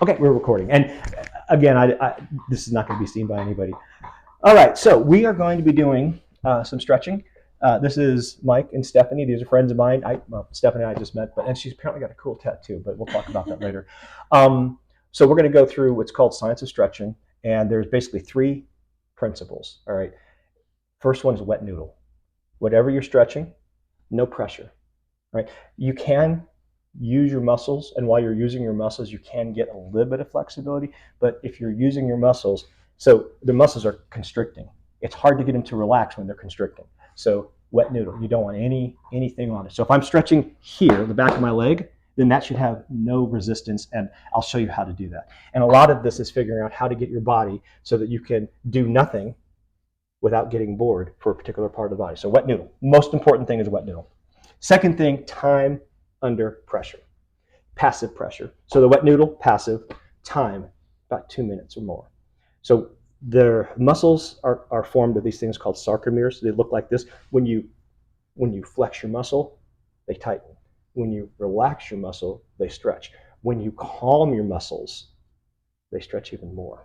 Okay, we're recording. And again, this is not going to be seen by anybody. All right, so we are going to be doing some stretching. This is Mike and Stephanie. These are friends of mine. Stephanie and I just met, and she's apparently got a cool tattoo, but we'll talk about that later. So we're going to go through what's called science of stretching, and there's basically three principles. All right. First one is wet noodle. Whatever you're stretching, no pressure. Right? You can use your muscles, and while you're using your muscles, you can get a little bit of flexibility. But if you're using your muscles, so the muscles are constricting. It's hard to get them to relax when they're constricting. So wet noodle, you don't want anything on it. So if I'm stretching here, the back of my leg, then that should have no resistance, and I'll show you how to do that. And a lot of this is figuring out how to get your body so that you can do nothing without getting bored for a particular part of the body. So wet noodle, most important thing is wet noodle. Second thing, time under pressure, passive pressure. So the wet noodle, passive, time, about 2 minutes or more. So their muscles are formed of these things called sarcomeres. They look like this. When you flex your muscle, they tighten. When you relax your muscle, they stretch. When you calm your muscles, they stretch even more.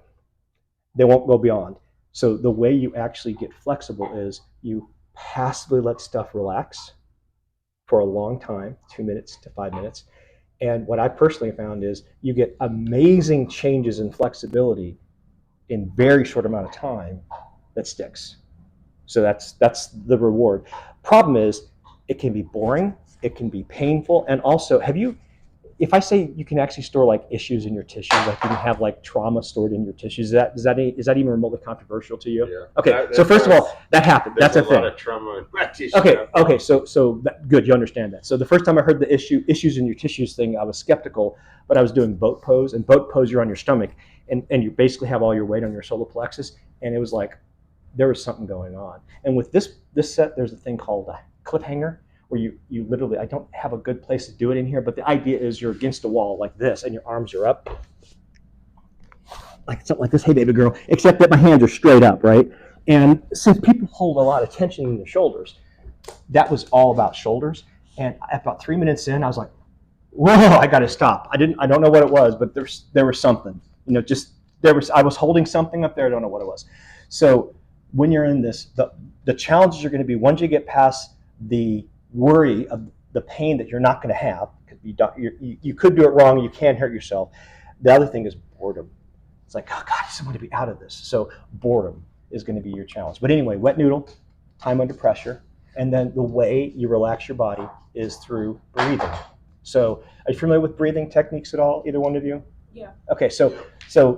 They won't go beyond. So the way you actually get flexible is you passively let stuff relax for a long time, 2 minutes to 5 minutes. And what I personally found is you get amazing changes in flexibility in very short amount of time that sticks. So that's the reward. Problem is, it can be boring, it can be painful, and also, if I say you can actually store like issues in your tissues, like you can have like trauma stored in your tissues, is that even remotely controversial to you? Yeah. Okay, so first of all, that happened. That's a thing. There's a lot of trauma in my tissue. Okay, so good, you understand that. So the first time I heard the issues in your tissues thing, I was skeptical, but I was doing boat pose, and boat pose, you're on your stomach, and you basically have all your weight on your solar plexus, and it was like there was something going on. And with this set, there's a thing called a cliffhanger, where you literally, I don't have a good place to do it in here, but the idea is you're against a wall like this, and your arms are up, like something like this, hey baby girl, except that my hands are straight up, right? And since people hold a lot of tension in their shoulders, that was all about shoulders. And at about 3 minutes in, I was like, whoa, I got to stop. I don't know what it was, but there was something, I was holding something up there. I don't know what it was. So when you're in this, the challenges are going to be, once you get past the worry of the pain that you're not going to have, because you could do it wrong, you can hurt yourself. The other thing is boredom. It's like, oh God, I just want to be out of this. So boredom is going to be your challenge. But anyway, wet noodle, time under pressure, and then the way you relax your body is through breathing. So are you familiar with breathing techniques at all, either one of you? Yeah. Okay, so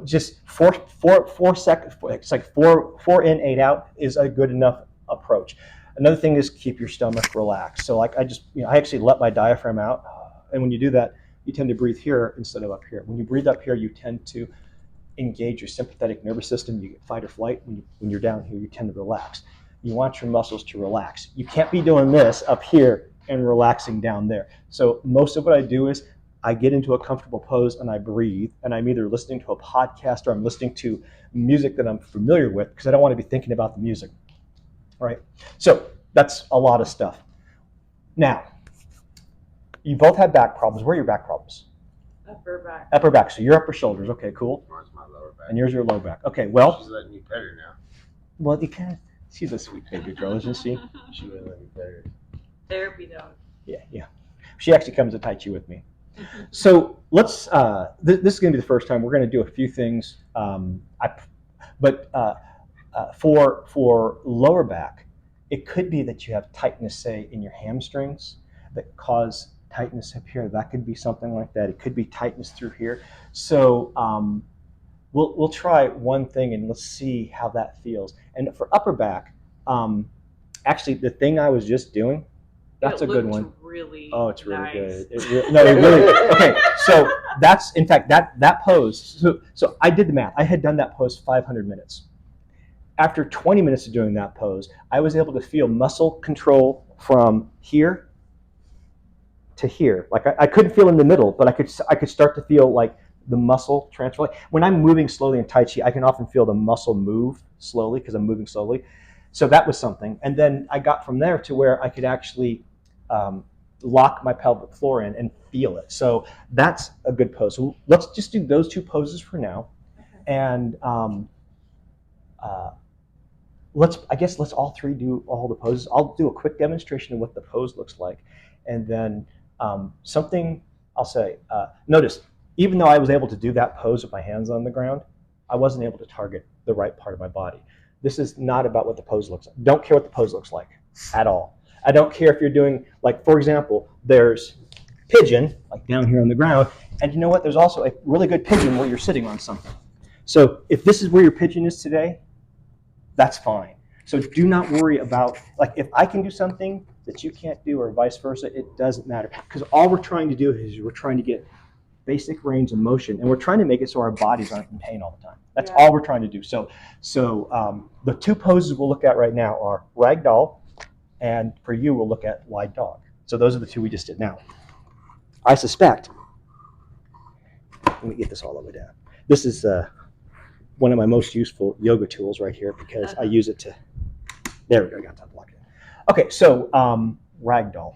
just 4 seconds, it's like 4 in, 8 out is a good enough approach. Another thing is keep your stomach relaxed. So like I actually let my diaphragm out, and when you do that, you tend to breathe here instead of up here. When you breathe up here, you tend to engage your sympathetic nervous system. You get fight or flight. When you're down here, you tend to relax. You want your muscles to relax. You can't be doing this up here and relaxing down there. So most of what I do is I get into a comfortable pose and I breathe, and I'm either listening to a podcast or I'm listening to music that I'm familiar with, because I don't want to be thinking about the music. All right, so that's a lot of stuff. Now, you both have back problems. Where are your back problems? Upper back. Upper back. So your upper shoulders. Okay, cool. Mine's my lower back. And yours your lower back. Okay, well. She's letting me pet her now. Well, you can. She's a sweet baby girl, isn't she? She wouldn't let me pet her. Therapy dog. Yeah. She actually comes to Tai Chi with me. So let's. This is going to be the first time we're going to do a few things. For lower back, it could be that you have tightness, say, in your hamstrings that cause tightness up here. That could be something like that. It could be tightness through here. So we'll try one thing and let's see how that feels. And for upper back, actually, the thing I was just doing, that's a good one. Really it's really nice. good. It really. Okay, so that's, in fact, that pose. So I did the math. I had done that pose 500 minutes. After 20 minutes of doing that pose, I was able to feel muscle control from here to here. Like I couldn't feel in the middle, but I could start to feel like the muscle transfer. When I'm moving slowly in Tai Chi, I can often feel the muscle move slowly because I'm moving slowly. So that was something. And then I got from there to where I could actually lock my pelvic floor in and feel it. So that's a good pose. So let's just do those two poses for now. And let's all three do all the poses. I'll do a quick demonstration of what the pose looks like. And then something I'll say, notice, even though I was able to do that pose with my hands on the ground, I wasn't able to target the right part of my body. This is not about what the pose looks like. Don't care what the pose looks like at all. I don't care if you're doing, like, for example, there's pigeon, like down here on the ground, and you know what? There's also a really good pigeon where you're sitting on something. So if this is where your pigeon is today, that's fine. So do not worry about, like, if I can do something that you can't do or vice versa, it doesn't matter. Because all we're trying to do is we're trying to get basic range of motion, and we're trying to make it so our bodies aren't in pain all the time. That's all we're trying to do. So the two poses we'll look at right now are ragdoll, and for you, we'll look at wide dog. So those are the two we just did. Now, I suspect, let me get this all the way down. This is one of my most useful yoga tools right here because I use it to, there we go, I got that blocked in. Okay, so ragdoll.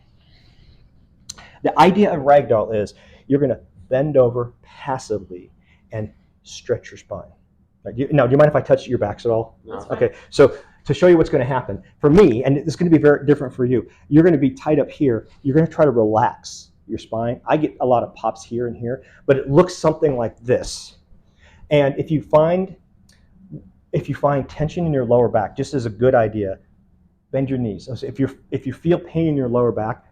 The idea of ragdoll is you're going to bend over passively and stretch your spine. Now, do you mind if I touch your backs at all? No. Okay, so to show you what's going to happen, for me, and it's going to be very different for you, you're going to be tight up here. You're going to try to relax your spine. I get a lot of pops here and here, but it looks something like this. And if you find tension in your lower back, just as a good idea, bend your knees. So if you feel pain in your lower back,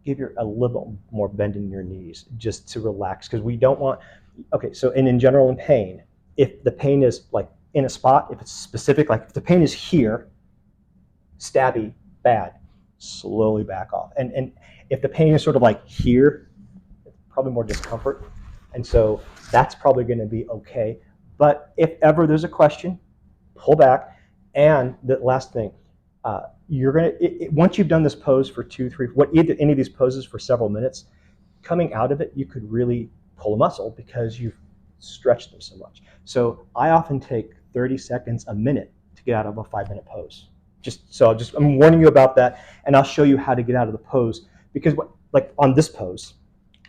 give a little more bend in your knees just to relax, because we don't want. Okay, so in general, in pain, if the pain is like in a spot, if it's specific, like if the pain is here, stabby, bad, slowly back off. And if the pain is sort of like here, it's probably more discomfort. And so that's probably going to be okay. But if ever there's a question, pull back. And the last thing, you're going to, once you've done this pose for 2, 3, any of these poses for several minutes, coming out of it, you could really pull a muscle because you've stretched them so much. So I often take 30 seconds, a minute to get out of a 5-minute pose. I'm warning you about that, and I'll show you how to get out of the pose, because like on this pose,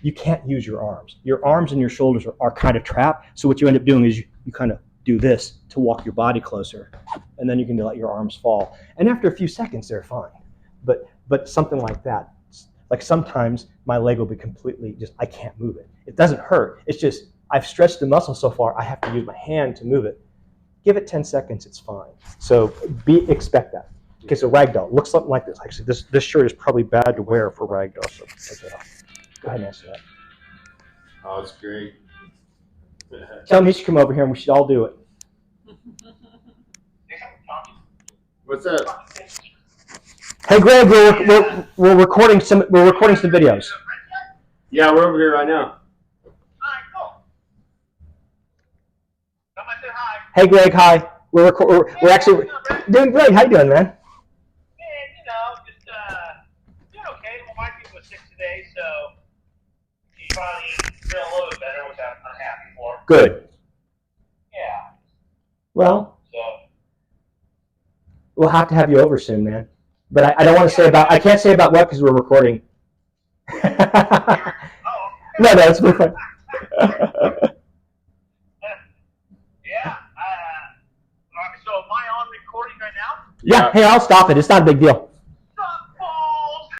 you can't use your arms. Your arms and your shoulders are kind of trapped. So what you end up doing is you kind of do this to walk your body closer, and then you can let your arms fall. And after a few seconds, they're fine. But something like that, like sometimes my leg will be completely I can't move it. It doesn't hurt. It's just I've stretched the muscle so far, I have to use my hand to move it. Give it 10 seconds, it's fine. So expect that. Okay, so ragdoll looks something like this. Actually, this shirt is probably bad to wear for ragdoll, so take it off. Go ahead and answer that. Oh, it's great. Tell him he should come over here and we should all do it. What's up? Hey Greg, we're recording some videos. Yeah, we're over here right now. Alright, cool. Come and say hi. Hey Greg, hi. We're actually doing great. How you doing, man? Yeah, just doing okay. Well, my kid was sick today, so he finally feeling a little bit better, which I'm happy for. Good. Yeah. Well, So. we'll have to have you over soon, man. But I don't want to say about. I can't say about what because we're recording. No, it's fine. Yeah. So am I on recording right now? Yeah. Hey, I'll stop it. It's not a big deal.